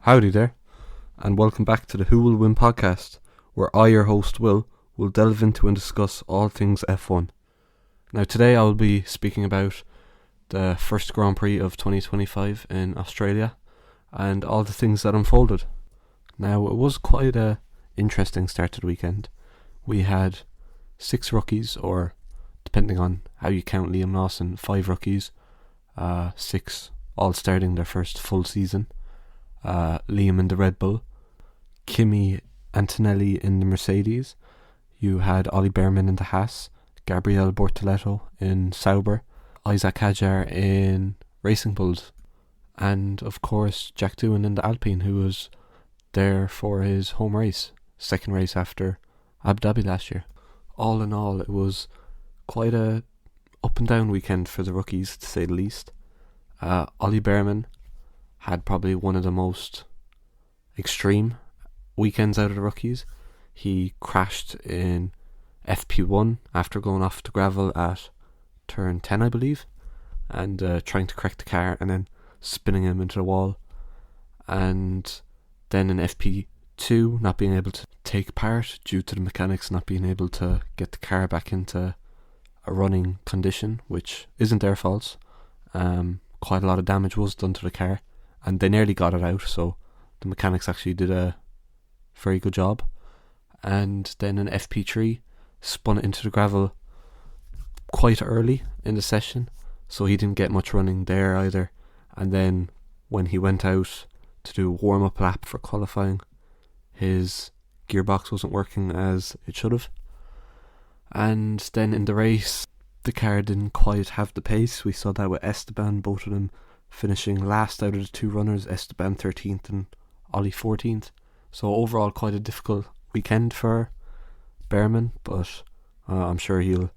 Howdy there, and welcome back to the Who Will Win podcast, where I, your host will delve into and discuss all things F1. Now today I will be speaking about the first Grand Prix of 2025 in Australia, and all the things that unfolded. Now it was quite a interesting start to the weekend. We had 6 rookies, or depending on how you count Liam Lawson, 5 rookies, 6 all starting their first full season. Liam in the Red Bull, Kimi Antonelli in the Mercedes, you had Ollie Behrman in the Haas, Gabriele Bortoleto in Sauber, Isaac Hadjar in Racing Bulls, and of course Jack Doohan in the Alpine, who was there for his home race, second race after Abu Dhabi last year. All in all, it was quite a up and down weekend for the rookies, to say the least. Ollie Behrman had probably one of the most extreme weekends out of the rookies. He crashed in FP1 after going off the gravel at turn 10, I believe, and trying to correct the car and then spinning him into the wall. And then in FP2 not being able to take part due to the mechanics not being able to get the car back into a running condition, which isn't their fault. Quite a lot of damage was done to the car, and they nearly got it out, so the mechanics actually did a very good job. And then in FP3 spun it into the gravel quite early in the session, so he didn't get much running there either. And then when he went out to do a warm-up lap for qualifying, his gearbox wasn't working as it should have. And then in the race, the car didn't quite have the pace. We saw that with Esteban, both of them finishing last out of the 2 runners, Esteban 13th and Ollie 14th. So overall quite a difficult weekend for Behrman, but I'm sure he'll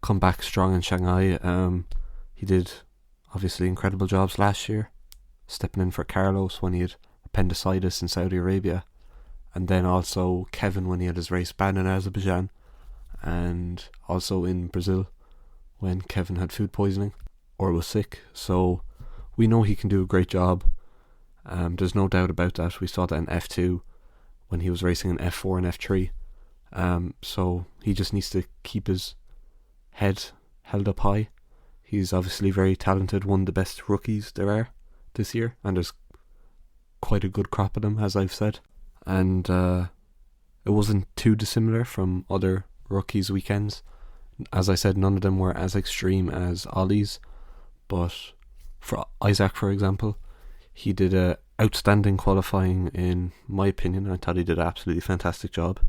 come back strong in Shanghai. He did obviously incredible jobs last year, stepping in for Carlos when he had appendicitis in Saudi Arabia, and then also Kevin when he had his race ban in Azerbaijan, and also in Brazil when Kevin had food poisoning or was sick. So we know he can do a great job. There's no doubt about that. We saw that in F2 when he was racing in F4 and F3. So he just needs to keep his head held up high. He's obviously very talented, one of the best rookies there are this year, and there's quite a good crop of them, as I've said. And it wasn't too dissimilar from other rookies' weekends. As I said, none of them were as extreme as Ollie's, but for Isaac, for example, he did a outstanding qualifying in my opinion. I thought he did an absolutely fantastic job.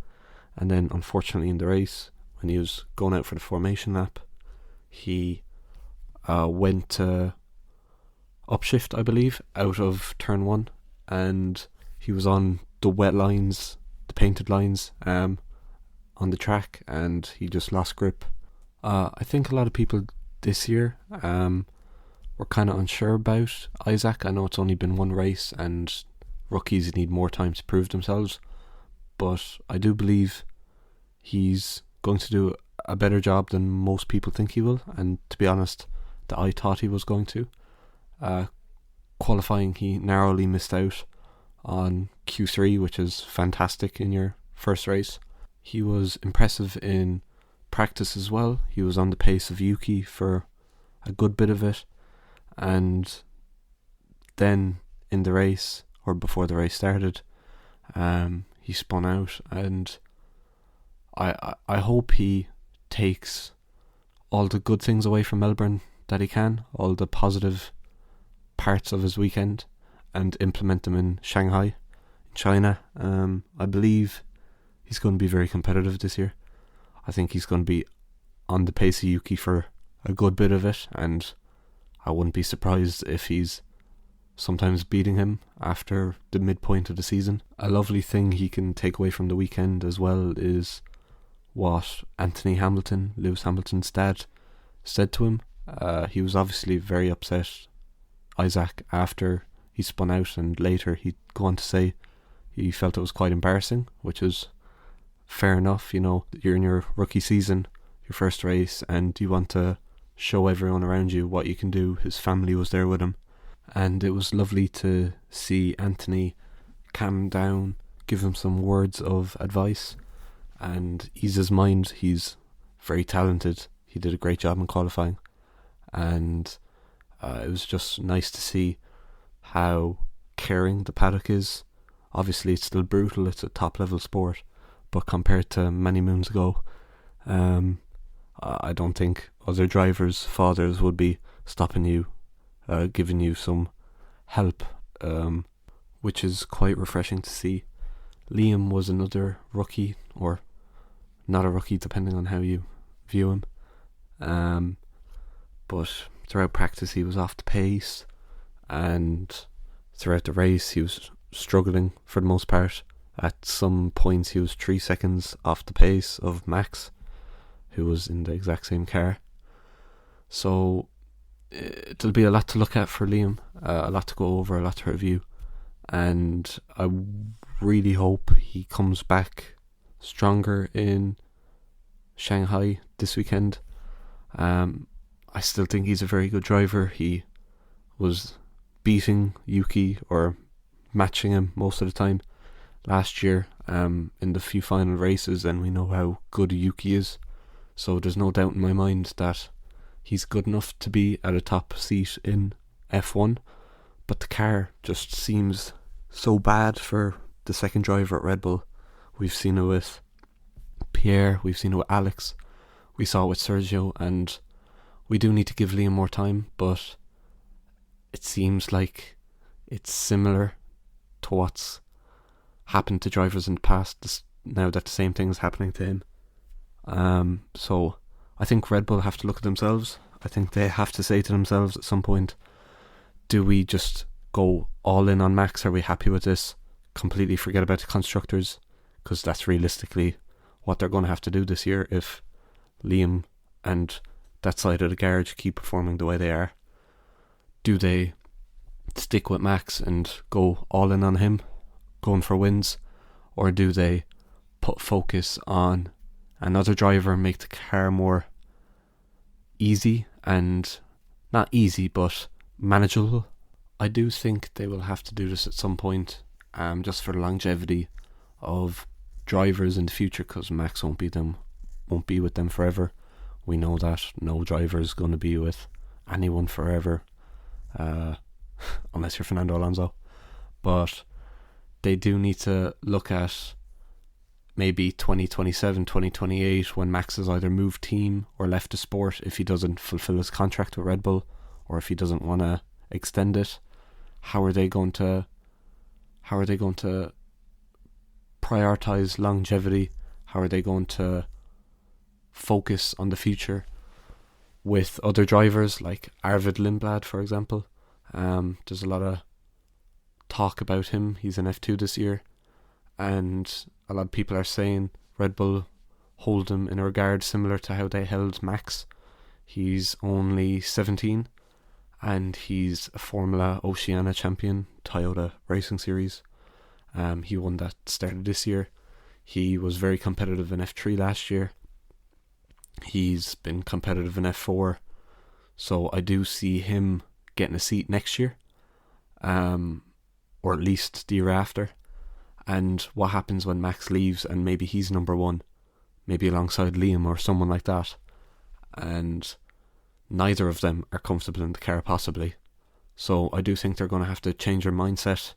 And then unfortunately in the race, when he was going out for the formation lap, he went to upshift, I believe, out of turn 1, and he was on the wet lines, the painted lines on the track, and he just lost grip. I think a lot of people this year were kind of unsure about Isaac. I know it's only been one race and rookies need more time to prove themselves, but I do believe he's going to do a better job than most people think he will, and to be honest, that I thought he was going to. Qualifying, he narrowly missed out on Q3, which is fantastic in your first race. He was impressive in practice as well. He was on the pace of Yuki for a good bit of it, and then in the race, or before the race started, he spun out, and I hope he takes all the good things away from Melbourne that he can, all the positive parts of his weekend, and implement them in Shanghai, in China. I believe he's going to be very competitive this year. I think he's going to be on the pace of Yuki for a good bit of it, and I wouldn't be surprised if he's sometimes beating him after the midpoint of the season. A lovely thing he can take away from the weekend as well is what Anthony Hamilton, Lewis Hamilton's dad, said to him. He was obviously very upset, Isaac, after he spun out, and later he'd go on to say he felt it was quite embarrassing, which is fair enough. You know, you're in your rookie season, your first race, and you want to show everyone around you what you can do. His family was there with him, and it was lovely to see Anthony calm down, give him some words of advice, and ease his mind. He's very talented. He did a great job in qualifying, and it was just nice to see how caring the paddock is. Obviously, it's still brutal. It's a top-level sport, but compared to many moons ago, I don't think other drivers' fathers would be stopping you, giving you some help, which is quite refreshing to see. Liam was another rookie, or not a rookie, depending on how you view him. But throughout practice, he was off the pace, and throughout the race, he was struggling for the most part. At some points, he was 3 seconds off the pace of Max, who was in the exact same car. So it'll be a lot to look at for Liam, a lot to go over, a lot to review, and I really hope he comes back stronger in Shanghai this weekend. I still think he's a very good driver. He was beating Yuki or matching him most of the time last year in the few final races, and we know how good Yuki is. So there's no doubt in my mind that he's good enough to be at a top seat in F1, but the car just seems so bad for the second driver at Red Bull. We've seen it with Pierre, we've seen it with Alex, we saw it with Sergio, and we do need to give Liam more time, but it seems like it's similar to what's happened to drivers in the past, now that the same thing is happening to him. So I think Red Bull have to look at themselves. I think they have to say to themselves at some point, do we just go all in on Max? Are we happy with this? Completely forget about the constructors, because that's realistically what they're going to have to do this year if Liam and that side of the garage keep performing the way they are. Do they stick with Max and go all in on him, going for wins, or do they put focus on another driver, make the car more easy, and not easy but manageable? I do think they will have to do this at some point, just for the longevity of drivers in the future, because Max won't be with them forever. We know that no driver is going to be with anyone forever, unless you're Fernando Alonso. But they do need to look at maybe 2027, 2028, when Max has either moved team or left the sport, if he doesn't fulfill his contract with Red Bull, or if he doesn't want to extend it. How are they going to prioritize longevity? How are they going to focus on the future with other drivers like Arvid Lindblad, for example? There's a lot of talk about him. He's in F2 this year, and a lot of people are saying Red Bull hold him in a regard similar to how they held Max. He's only 17, and he's a Formula Oceania champion, Toyota Racing Series. He won that started this year. He was very competitive in F3 last year. He's been competitive in F4, so I do see him getting a seat next year, or at least the year after. And what happens when Max leaves and maybe he's number one, maybe alongside Liam or someone like that, and neither of them are comfortable in the car possibly. So I do think they're going to have to change their mindset.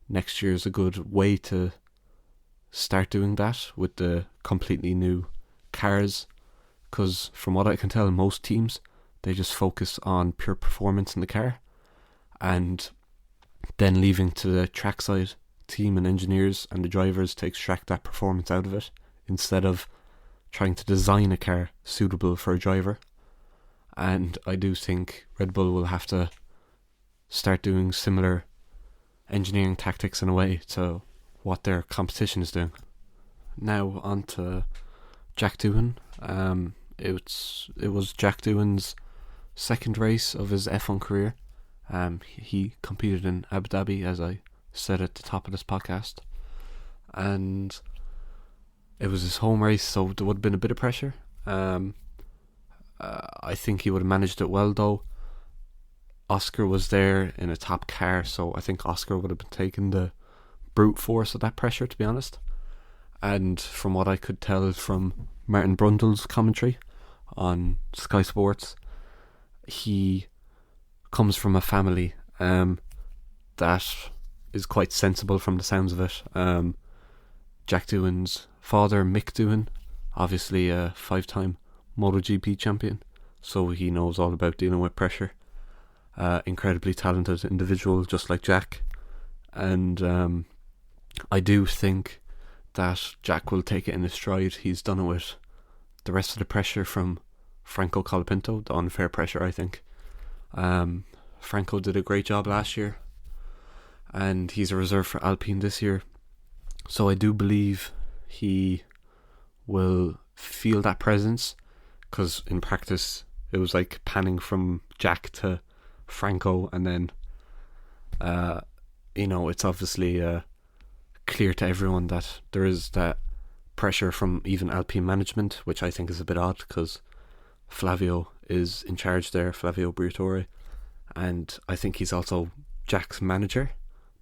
Next year is a good way to start doing that with the completely new cars, because from what I can tell, most teams, they just focus on pure performance in the car, and then leaving to the trackside team and engineers and the drivers to extract that performance out of it, instead of trying to design a car suitable for a driver. And I do think Red Bull will have to start doing similar engineering tactics in a way to what their competition is doing. Now on to Jack Doohan. It was Jack Doohan's second race of his F1 career. He competed in Abu Dhabi, as I said at the top of this podcast, and it was his home race, so there would have been a bit of pressure. I think he would have managed it well, though. Oscar was there in a top car, so I think Oscar would have been taking the brute force of that pressure, to be honest. And from what I could tell from Martin Brundle's commentary on Sky Sports, he comes from a family that is quite sensible from the sounds of it. Jack Doohan's father, Mick Doohan, obviously a 5-time MotoGP champion, so he knows all about dealing with pressure. Incredibly talented individual, just like Jack. And I do think that Jack will take it in his stride. He's done it with the rest of the pressure from Franco Colapinto, the unfair pressure, I think. Franco did a great job last year, and he's a reserve for Alpine this year. So I do believe he will feel that presence, because in practice it was like panning from Jack to Franco, and then it's obviously clear to everyone that there is that pressure from even Alpine management, which I think is a bit odd, because Flavio is in charge there, Flavio Briatore, and I think he's also Jack's manager,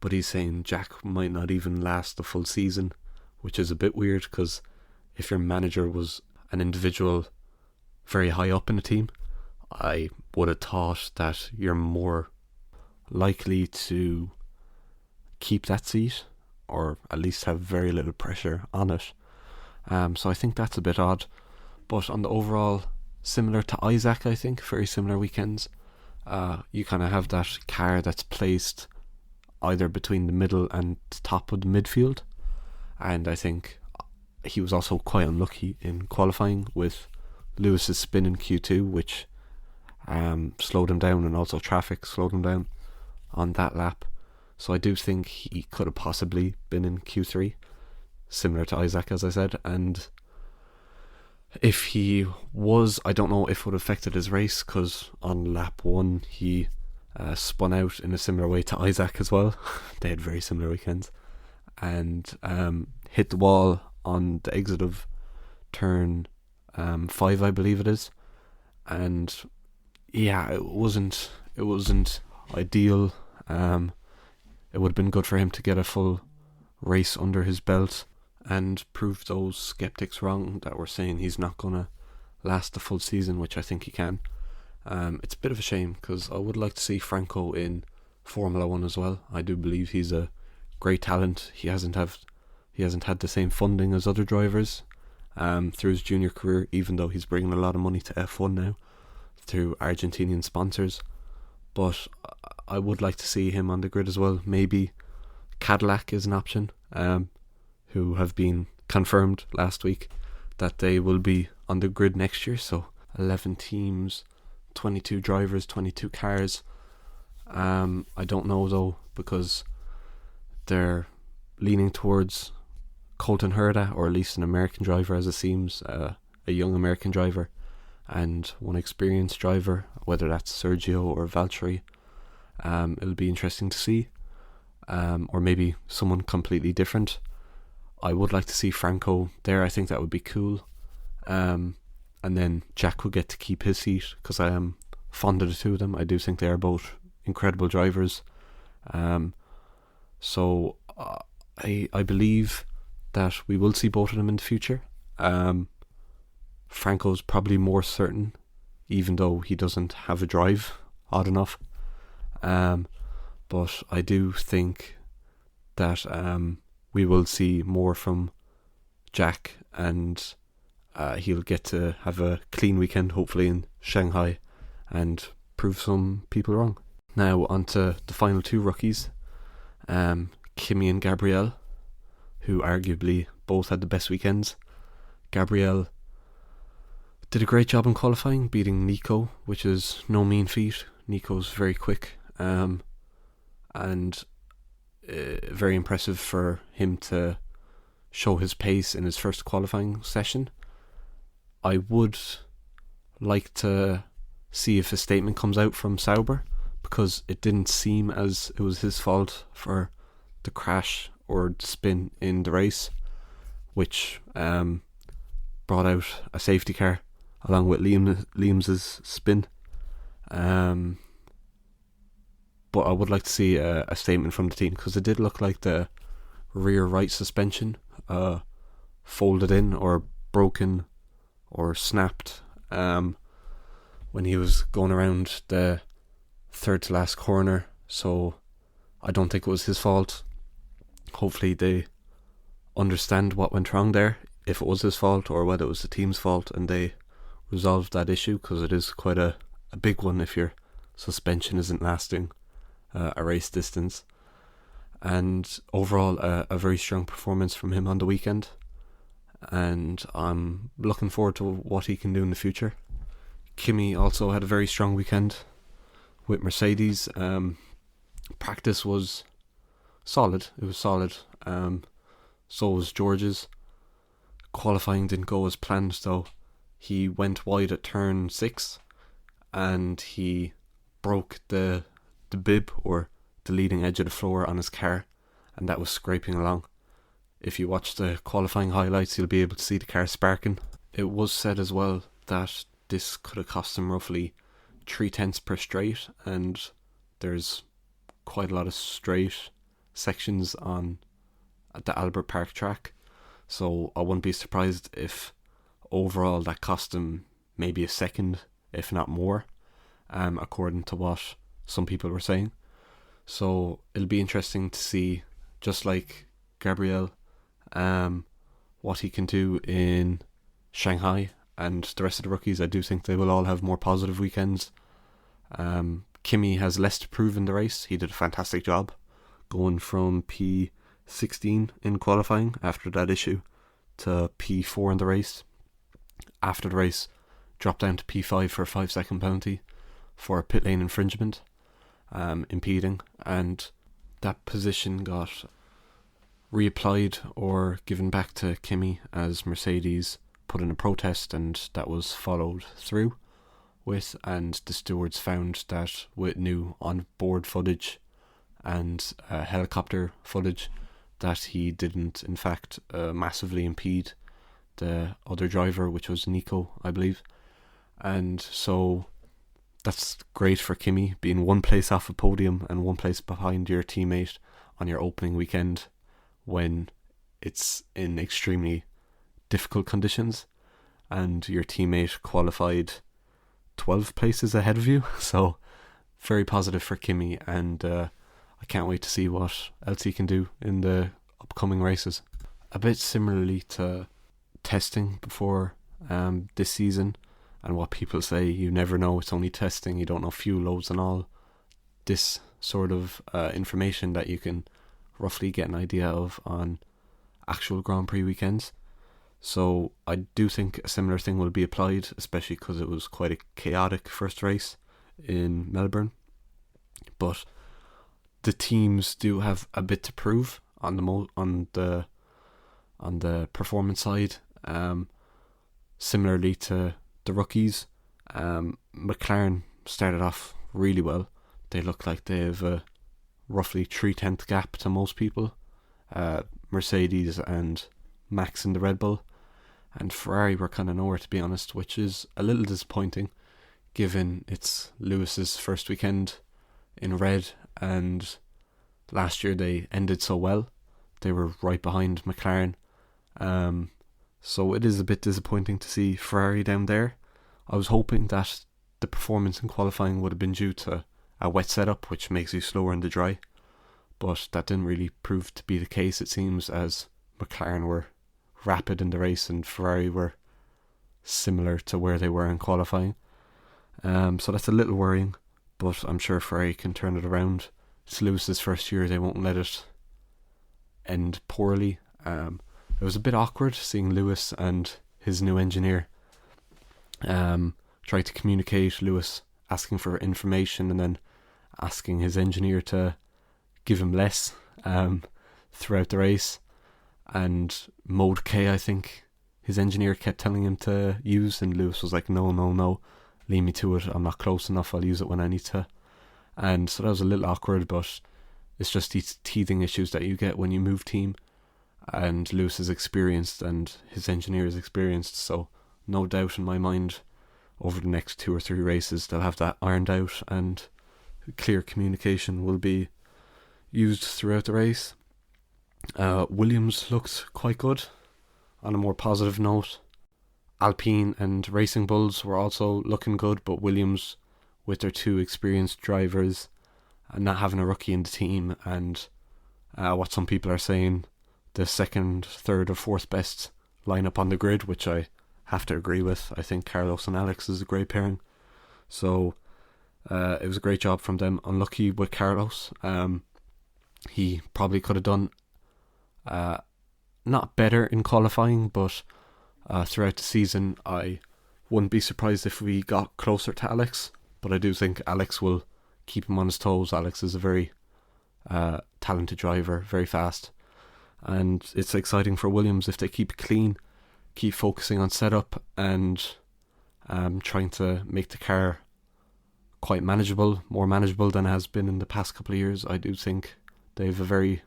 but he's saying Jack might not even last the full season, which is a bit weird, because if your manager was an individual very high up in the team, I would have thought that you're more likely to keep that seat, or at least have very little pressure on it. So I think that's a bit odd. But on the overall, similar to Isaac, I think, very similar weekends. You kind of have that car that's placed either between the middle and the top of the midfield. And I think he was also quite unlucky in qualifying with Lewis's spin in Q2, which slowed him down, and also traffic slowed him down on that lap. So I do think he could have possibly been in Q3, similar to Isaac, as I said. And if he was, I don't know if it would have affected his race, because on lap 1 he spun out in a similar way to Isaac as well. They had very similar weekends, and hit the wall on the exit of turn 5, I believe it is. And yeah, it wasn't ideal. It would have been good for him to get a full race under his belt and prove those skeptics wrong that were saying he's not going to last the full season, which I think he can. It's a bit of a shame, because I would like to see Franco in Formula 1 as well. I do believe he's a great talent. He hasn't had the same funding as other drivers through his junior career, even though he's bringing a lot of money to F1 now through Argentinian sponsors. But I would like to see him on the grid as well. Maybe Cadillac is an option, who have been confirmed last week that they will be on the grid next year. So 11 teams, 22 drivers, 22 cars. I don't know though, because they're leaning towards Colton Herta, or at least an American driver, as it seems, a young American driver, and one experienced driver, whether that's Sergio or Valtteri. It'll be interesting to see, or maybe someone completely different. I would like to see Franco there. I think that would be cool. And then Jack will get to keep his seat, because I am fond of the two of them. I do think they are both incredible drivers. So I believe that we will see both of them in the future. Franco's probably more certain, even though he doesn't have a drive, odd enough. But I do think that we will see more from Jack, and he'll get to have a clean weekend, hopefully, in Shanghai, and prove some people wrong. Now on to the final two rookies, Kimi and Gabriel, who arguably both had the best weekends. Gabriel did a great job in qualifying, beating Nico, which is no mean feat. Nico's very quick, and very impressive for him to show his pace in his first qualifying session. I would like to see if a statement comes out from Sauber, because it didn't seem as it was his fault for the crash or the spin in the race, which brought out a safety car along with Liam's spin. but I would like to see a statement from the team, because it did look like the rear right suspension folded in or broken or snapped when he was going around the third to last corner. So I don't think it was his fault. Hopefully they understand what went wrong there, if it was his fault or whether it was the team's fault, and they resolved that issue, because it is quite a big one if your suspension isn't lasting a race distance. And overall a very strong performance from him on the weekend, and I'm looking forward to what he can do in the future. Kimi also had a very strong weekend with Mercedes. Practice was solid. It was solid. So was George's. Qualifying didn't go as planned though. He went wide at turn 6 and he broke the bib, or the leading edge of the floor, on his car, and that was scraping along. If you watch the qualifying highlights, you'll be able to see the car sparking. It was said as well that this could have cost him roughly 3/10 per straight, and there's quite a lot of straight sections on the Albert Park track, so I wouldn't be surprised if overall that cost him maybe a second, if not more, according to what some people were saying. So it'll be interesting to see, just like Gabriel, what he can do in Shanghai, and the rest of the rookies. I do think they will all have more positive weekends. Kimi has less to prove in the race. He did a fantastic job going from P16 in qualifying after that issue to P4 in the race. After the race, dropped down to P5 for a 5-second penalty for a pit lane infringement, impeding, and that position got reapplied or given back to Kimi as Mercedes put in a protest, and that was followed through with, and the stewards found that with new on-board footage and helicopter footage that he didn't in fact massively impede the other driver, which was Nico, I believe. And so that's great for Kimi, being one place off a podium and one place behind your teammate on your opening weekend when it's in extremely difficult conditions, and your teammate qualified 12 places ahead of you. So very positive for Kimi, and I can't wait to see what else he can do in the upcoming races. A bit similarly to testing before this season, and what people say, you never know, it's only testing, you don't know fuel loads and all this sort of information that you can roughly get an idea of on actual Grand Prix weekends. So I do think a similar thing will be applied, especially because it was quite a chaotic first race in Melbourne. But the teams do have a bit to prove on the performance side. Similarly to the rookies, McLaren started off really well. They look like they have a roughly 3/10 gap to most people. Mercedes and Max in the Red Bull, and Ferrari were kind of nowhere, to be honest, which is a little disappointing given it's Lewis's first weekend in red, and last year they ended so well. They were right behind McLaren, so it is a bit disappointing to see Ferrari down there. I was hoping that the performance in qualifying would have been due to a wet setup, which makes you slower in the dry, but that didn't really prove to be the case, it seems, as McLaren were rapid in the race and Ferrari were similar to where they were in qualifying. So that's a little worrying, but I'm sure Ferrari can turn it around. It's Lewis's first year, they won't let it end poorly. It was a bit awkward seeing Lewis and his new engineer try to communicate, Lewis asking for information and then asking his engineer to give him less throughout the race. And Mode K, I think his engineer kept telling him to use, and Lewis was like, no, leave me to it, I'm not close enough, I'll use it when I need to. And so that was a little awkward, but it's just these teething issues that you get when you move team, and Lewis is experienced and his engineer is experienced, so no doubt in my mind over the next 2 or 3 races they'll have that ironed out and clear communication will be used throughout the race. Williams looked quite good. On a more positive note, Alpine and Racing Bulls were also looking good, but Williams, with their two experienced drivers and not having a rookie in the team, and what some people are saying, the second, third or fourth best lineup on the grid, which I have to agree with. I think Carlos and Alex is a great pairing. So it was a great job from them. Unlucky with Carlos. He probably could have done not better in qualifying, but throughout the season I wouldn't be surprised if we got closer to Alex. But I do think Alex will keep him on his toes. Alex is a very talented driver, very fast. And it's exciting for Williams if they keep it clean, keep focusing on setup and trying to make the car quite manageable, more manageable than it has been in the past couple of years. I do think they have a very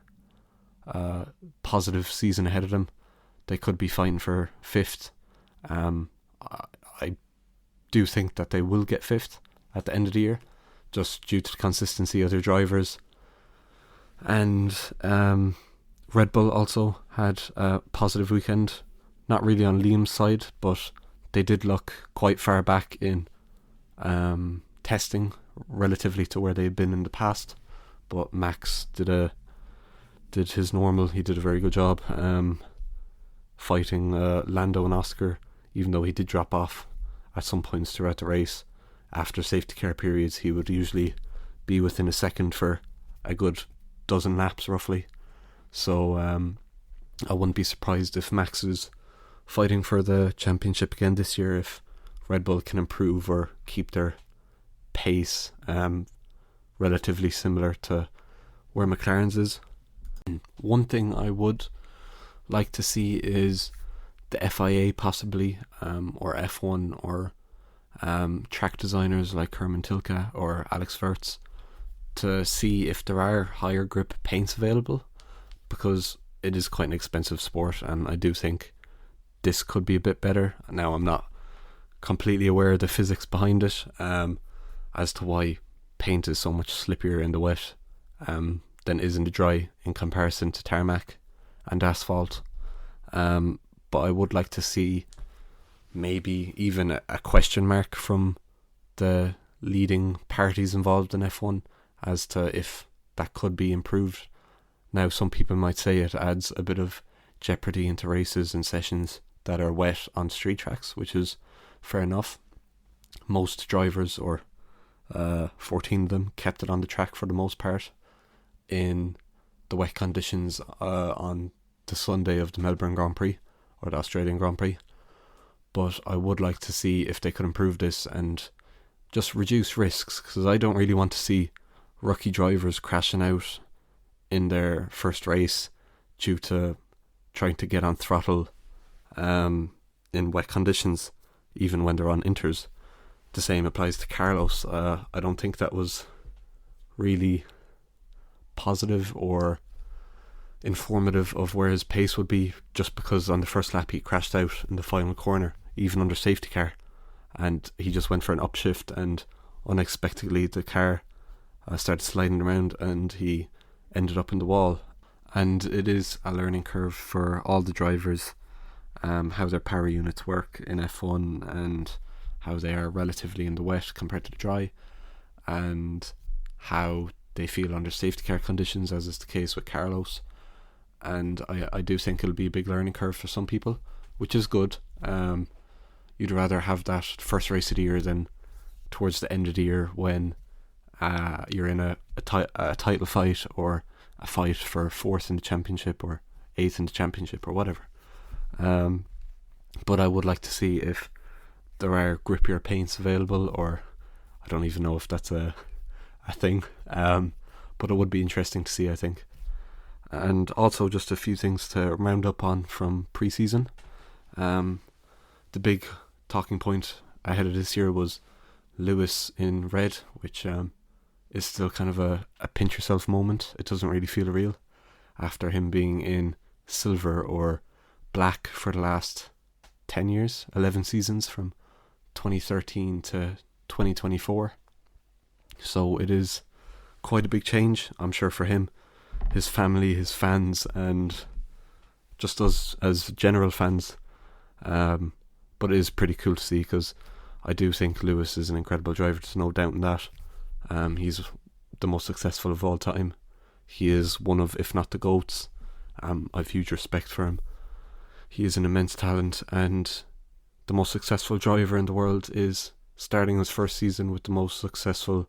positive season ahead of them. They could be fighting for 5th. I do think that they will get 5th at the end of the year, just due to the consistency of their drivers. And Red Bull also had a positive weekend, not really on Liam's side, but they did look quite far back in testing relatively to where they've been in the past. But Max did his normal. He did a very good job fighting Lando and Oscar, even though he did drop off at some points throughout the race. After safety car periods, he would usually be within a second for a good dozen laps roughly. So I wouldn't be surprised if Max is fighting for the championship again this year if Red Bull can improve or keep their pace relatively similar to where McLaren's is. One thing I would like to see is the FIA possibly, or F1, or track designers like Herman Tilke or Alex Wurz, to see if there are higher grip paints available, because it is quite an expensive sport, and I do think this could be a bit better. Now, I'm not completely aware of the physics behind it, as to why paint is so much slippier in the wet than it is in the dry in comparison to tarmac and asphalt. But I would like to see maybe even a question mark from the leading parties involved in F1 as to if that could be improved. Now, some people might say it adds a bit of jeopardy into races and sessions that are wet on street tracks, which is fair enough. Most drivers, or 14 of them, kept it on the track for the most part in the wet conditions on the Sunday of the Melbourne Grand Prix, or the Australian Grand Prix. But I would like to see if they could improve this and just reduce risks, because I don't really want to see rookie drivers crashing out in their first race due to trying to get on throttle in wet conditions, even when they're on inters. The same applies to Carlos. I don't think that was really positive or informative of where his pace would be, just because on the first lap he crashed out in the final corner, even under safety car, and he just went for an upshift, and unexpectedly the car started sliding around and he ended up in the wall. And it is a learning curve for all the drivers, how their power units work in F1 and how they are relatively in the wet compared to the dry, and how they feel under safety car conditions, as is the case with Carlos. And I do think it'll be a big learning curve for some people, which is good. You'd rather have that first race of the year than towards the end of the year when you're in a title fight, or a fight for 4th in the championship or 8th in the championship or whatever. But I would like to see if there are grippier paints available, or I don't even know if that's a thing, but it would be interesting to see, I think. And also just a few things to round up on from pre-season. The big talking point ahead of this year was Lewis in red, which is still kind of a pinch yourself moment. It doesn't really feel real after him being in silver or black for the last 10 years, 11 seasons from 2013 to 2024. So it is quite a big change, I'm sure, for him, his family, his fans, and just us as general fans. But it is pretty cool to see, because I do think Lewis is an incredible driver. There's no doubt in that. He's the most successful of all time. He is one of, if not the GOATs. I've huge respect for him. He is an immense talent, and the most successful driver in the world is starting his first season with the most successful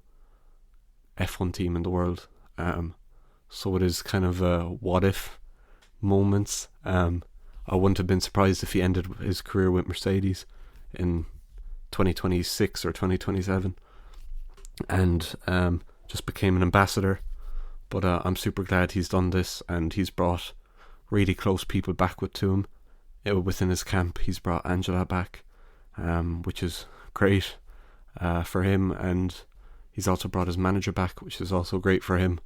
F1 team in the world. So it is kind of a what if moments. I wouldn't have been surprised if he ended his career with Mercedes in 2026 or 2027 and just became an ambassador. But I'm super glad he's done this, and he's brought really close people back to him. Within his camp, he's brought Angela back, which is great for him, and he's also brought his manager back, which is also great for him.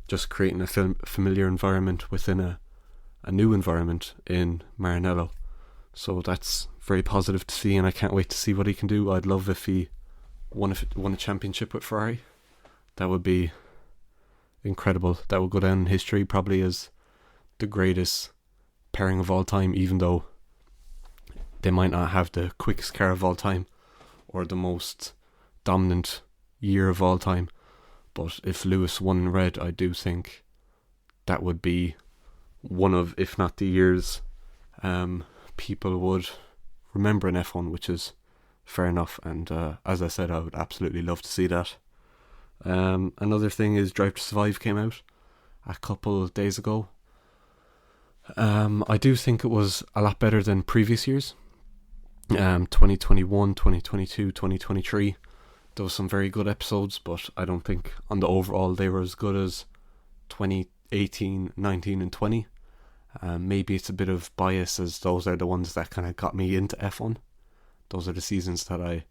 Just creating a familiar environment within a new environment in Maranello. So that's very positive to see, and I can't wait to see what he can do. I'd love if he won a championship with Ferrari. That would be incredible. That would go down in history probably as the greatest pairing of all time, even though they might not have the quickest car of all time or the most dominant year of all time. But if Lewis won in red, I do think that would be one of, if not the years, people would remember in F1, which is fair enough. And as I said, I would absolutely love to see that. Another thing is Drive to Survive came out a couple of days ago. I do think it was a lot better than previous years. 2021, 2022, 2023. There was some very good episodes, but I don't think on the overall they were as good as 2018, 19 and 20. Maybe it's a bit of bias, as those are the ones that kind of got me into F1. Those are the seasons that I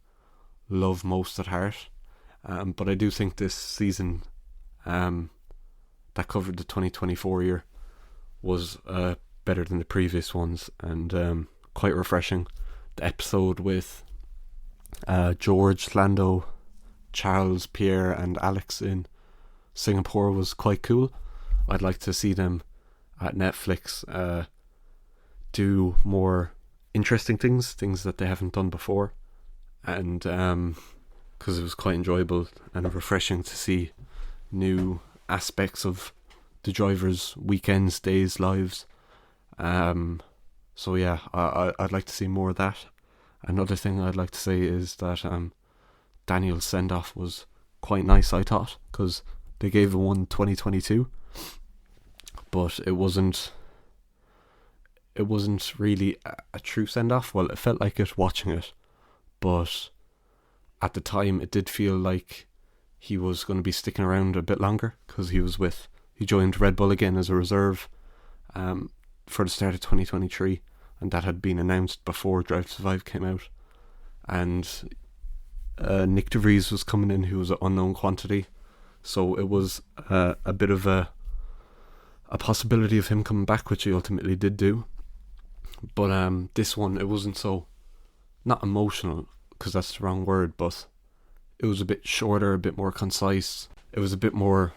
love most at heart. But I do think this season that covered the 2024 year was better than the previous ones, and quite refreshing. The episode with George, Lando, Charles, Pierre and Alex in Singapore was quite cool. I'd like to see them at Netflix do more interesting things that they haven't done before, and because it was quite enjoyable and refreshing to see new aspects of the drivers' weekends, days, lives. So yeah, I'd like to see more of that. Another thing I'd like to say is that Daniel's send-off was quite nice, I thought, because they gave him one 2022, but it wasn't really a true send-off. Well, it felt like it watching it, but at the time it did feel like he was going to be sticking around a bit longer, because he joined Red Bull again as a reserve for the start of 2023, and that had been announced before Drive to Survive came out. And Nick de Vries was coming in, who was an unknown quantity, so it was a bit of a possibility of him coming back, which he ultimately did do. But this one, it wasn't so, not emotional, because that's the wrong word, but it was a bit shorter, a bit more concise. It was a bit more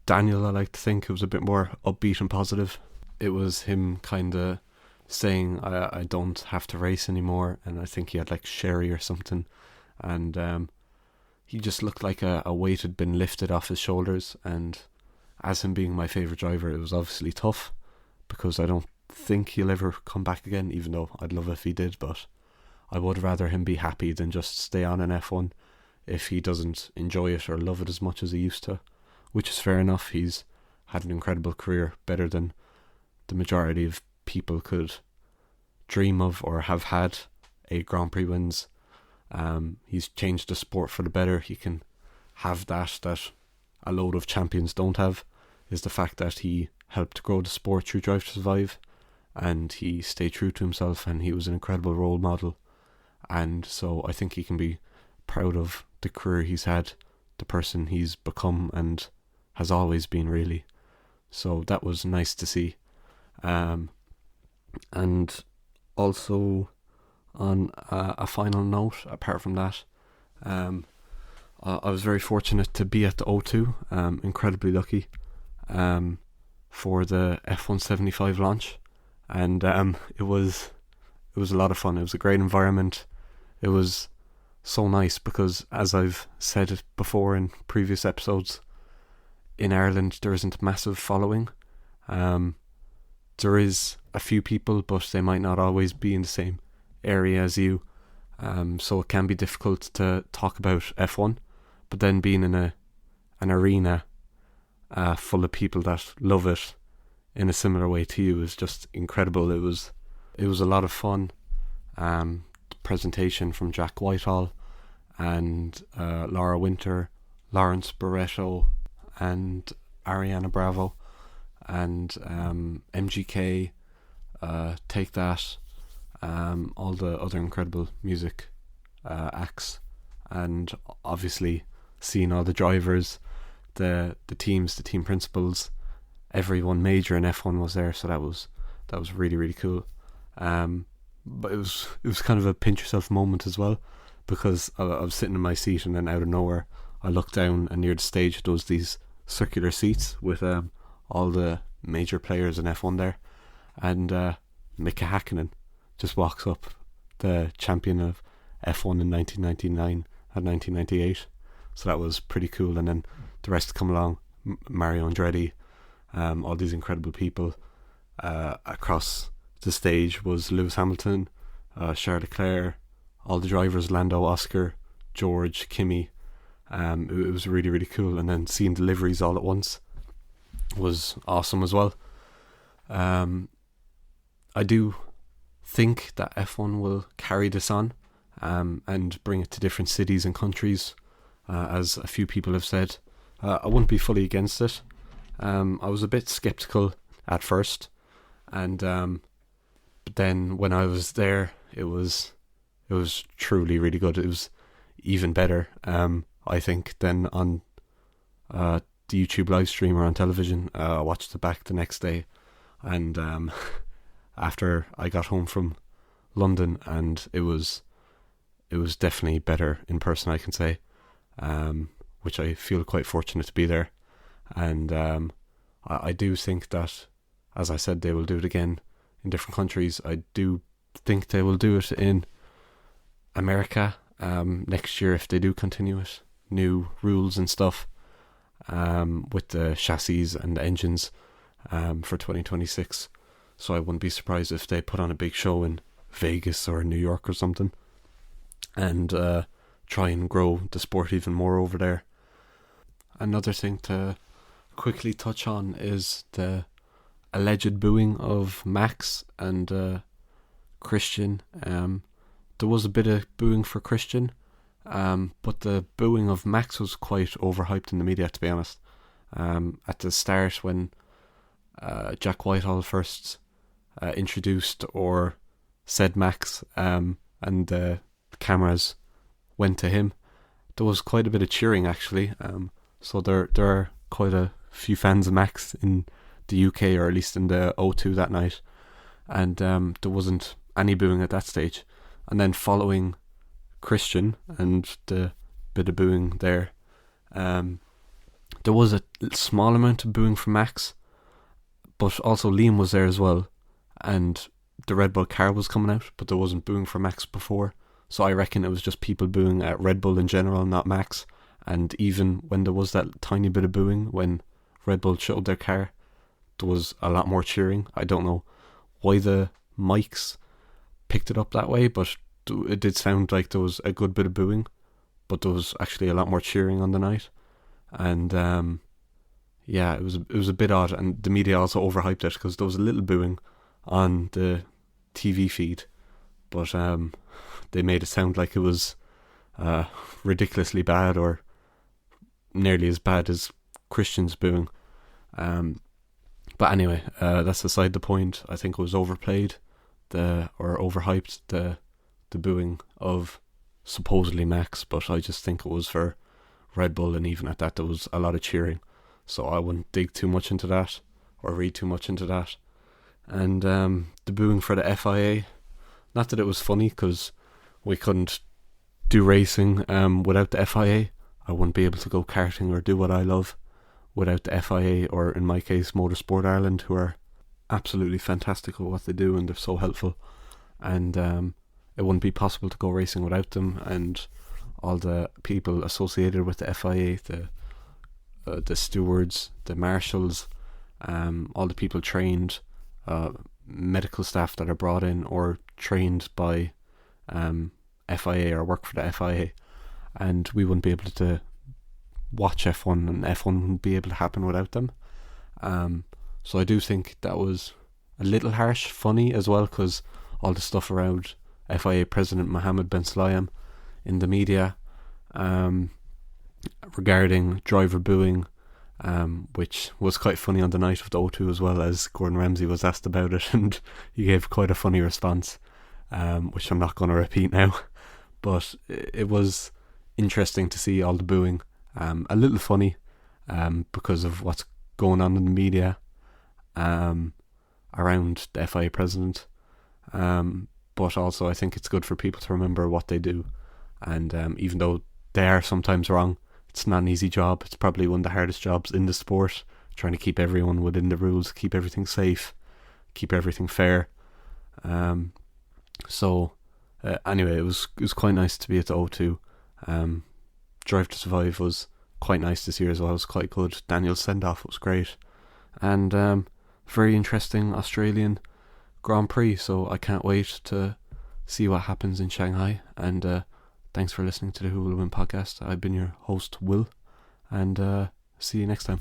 Daniel, I like to think. It was a bit more upbeat and positive. It was him kind of saying, I don't have to race anymore, and I think he had like sherry or something, and he just looked like a weight had been lifted off his shoulders. And as him being my favourite driver, it was obviously tough, because I don't think he'll ever come back again, even though I'd love if he did, but I would rather him be happy than just stay on in F1 if he doesn't enjoy it or love it as much as he used to, which is fair enough. He's had an incredible career, better than the majority of people could dream of or have had. 8 Grand Prix wins. He's changed the sport for the better. He can have that a load of champions don't have, is the fact that he helped grow the sport through Drive to Survive, and he stayed true to himself, and he was an incredible role model. And so I think he can be proud of the career he's had, the person he's become and has always been, really. So that was nice to see. And also, on a final note, apart from that, I was very fortunate to be at the O2, incredibly lucky, for the F175 launch, and it was a lot of fun. It was a great environment. It was so nice because, as I've said it before in previous episodes, in Ireland there isn't a massive following. There is a few people, but they might not always be in the same area as you. So it can be difficult to talk about F1. But then being in an arena full of people that love it in a similar way to you is just incredible. It was a lot of fun. The presentation from Jack Whitehall and Laura Winter, Lawrence Barretto, and Ariana Bravo, and MGK, Take That, all the other incredible music acts, and obviously seeing all the drivers, the teams, the team principals, everyone major in F1 was there, so that was really, really cool. But it was kind of a pinch yourself moment as well, because I was sitting in my seat and then out of nowhere I looked down, and near the stage there was these circular seats with all the major players in F1 there, and Mika Hakkinen just walks up, the champion of F1 in 1999 and 1998. So that was pretty cool. And then the rest come along, Mario Andretti, all these incredible people. Across the stage was Lewis Hamilton, Charles Leclerc, all the drivers, Lando, Oscar, George, Kimi. It was really, really cool. And then seeing deliveries all at once was awesome as well. I do think that F1 will carry this on, and bring it to different cities and countries, as a few people have said. I wouldn't be fully against it. I was a bit skeptical at first, and but then when I was there, it was truly really good. It was even better, I think, than on the YouTube live stream or on television. I watched it back the next day, and after I got home from London, and it was definitely better in person, I can say, which I feel quite fortunate to be there. And I do think that, as I said, they will do it again in different countries. I do think they will do it in America next year if they do continue it. New rules and stuff, with the chassis and the engines, for 2026. So I wouldn't be surprised if they put on a big show in Vegas or New York or something, and try and grow the sport even more over there. Another thing to quickly touch on is the alleged booing of Max and Christian. There was a bit of booing for Christian, but the booing of Max was quite overhyped in the media, to be honest. At the start, when Jack Whitehall first introduced or said Max, and the cameras went to him, there was quite a bit of cheering actually. So there are quite a few fans of Max in the UK, or at least in the O2 that night, and there wasn't any booing at that stage. And then following Christian and the bit of booing there, there was a small amount of booing from Max, but also Liam was there as well, and the Red Bull car was coming out, but there wasn't booing for Max before. So I reckon it was just people booing at Red Bull in general, not Max. And even when there was that tiny bit of booing when Red Bull showed their car, there was a lot more cheering. I don't know why the mics picked it up that way, but it did sound like there was a good bit of booing, but there was actually a lot more cheering on the night. And yeah, it was a bit odd, and the media also overhyped it because there was a little booing on the TV feed, but they made it sound like it was ridiculously bad, or nearly as bad as Christian's booing. But anyway, that's aside the point. I think it was overplayed, or overhyped, the booing of supposedly Max, but I just think it was for Red Bull, and even at that there was a lot of cheering, so I wouldn't dig too much into that or read too much into that. And the booing for the FIA, not that it was funny, because we couldn't do racing without the FIA. I wouldn't be able to go karting or do what I love without the FIA, or in my case Motorsport Ireland, who are absolutely fantastic at what they do and they're so helpful. And it wouldn't be possible to go racing without them, and all the people associated with the FIA, the stewards, the marshals, all the people trained, medical staff that are brought in or trained by FIA or work for the FIA, and we wouldn't be able to watch F1, and F1 wouldn't be able to happen without them. So I do think that was a little harsh, funny as well, because all the stuff around FIA President Mohammed Ben Sulayem in the media regarding driver booing, which was quite funny on the night of the O2 as well, as Gordon Ramsay was asked about it and he gave quite a funny response, which I'm not going to repeat now. But it was interesting to see all the booing, a little funny because of what's going on in the media around the FIA president, but also I think it's good for people to remember what they do, and even though they are sometimes wrong, it's not an easy job. It's probably one of the hardest jobs in the sport, trying to keep everyone within the rules, keep everything safe, keep everything fair. Anyway, it was quite nice to be at the O2. Drive to Survive was quite nice this year as well. It was quite good. Daniel's send-off was great, and very interesting Australian Grand Prix, so I can't wait to see what happens in Shanghai. And thanks for listening to the Who Will Win podcast. I've been your host, Will, and see you next time.